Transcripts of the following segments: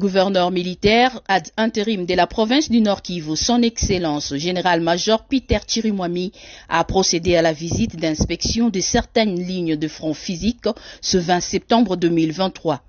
gouverneur militaire ad intérim de la province du Nord Kivu, son Excellence général-major Peter Chirimwami, a procédé à la visite d'inspection de certaines lignes de front physique ce 20 septembre 2023.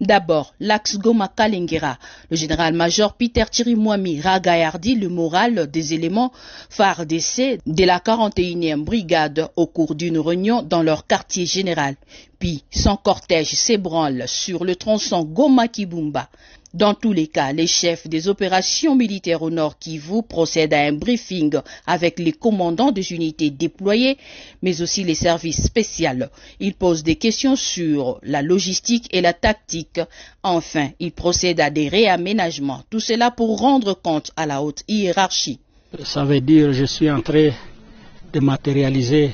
D'abord, l'axe Goma-Kalengera. Le général-major Peter Chirimwami ragaillardit le moral des éléments phares d'essai de la 41e brigade au cours d'une réunion dans leur quartier général. Puis, son cortège s'ébranle sur le tronçon Goma-Kibumba. Dans tous les cas, les chefs des opérations militaires au Nord Kivu procèdent à un briefing avec les commandants des unités déployées, mais aussi les services spéciaux. Ils posent des questions sur la logistique et la tactique. Enfin, ils procèdent à des réaménagements. Tout cela pour rendre compte à la haute hiérarchie. Ça veut dire que je suis en train de matérialiser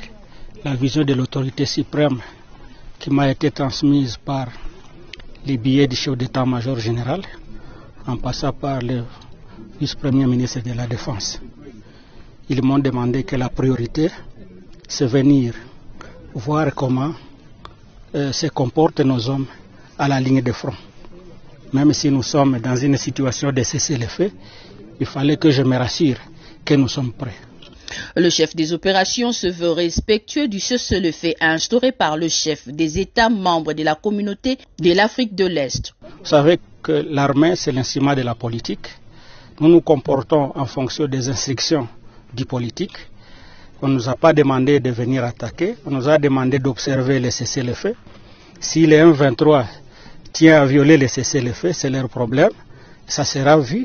la vision de l'autorité suprême qui m'a été transmise par les billets du chef d'état-major général, en passant par le vice-premier ministre de la Défense. Ils m'ont demandé que la priorité, c'est venir voir comment se comportent nos hommes à la ligne de front. Même si nous sommes dans une situation de cessez-le-feu, il fallait que je me rassure que nous sommes prêts. Le chef des opérations se veut respectueux du cessez-le-feu instauré par le chef des États membres de la communauté de l'Afrique de l'Est. Vous savez que l'armée, c'est l'instrument de la politique. Nous nous comportons en fonction des instructions du politique. On ne nous a pas demandé de venir attaquer, on nous a demandé d'observer le cessez-le-feu. Si les M23 tiennent à violer le cessez-le-feu, c'est leur problème. Ça sera vu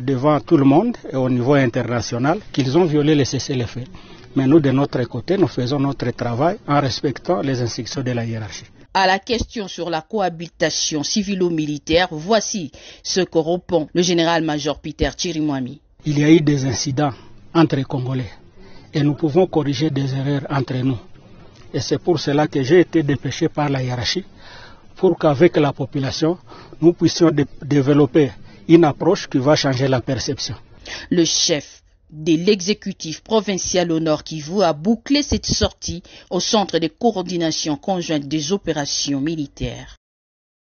devant tout le monde et au niveau international qu'ils ont violé le cessez-le-feu. Mais nous, de notre côté, nous faisons notre travail en respectant les instructions de la hiérarchie. À la question sur la cohabitation civilo-militaire, voici ce que répond le général-major Peter Chirimwami. Il y a eu des incidents entre les Congolais et nous pouvons corriger des erreurs entre nous. Et c'est pour cela que j'ai été dépêché par la hiérarchie pour qu'avec la population, nous puissions développer une approche qui va changer la perception. Le chef de l'exécutif provincial au Nord Kivu a bouclé cette sortie au centre de coordination conjointe des opérations militaires.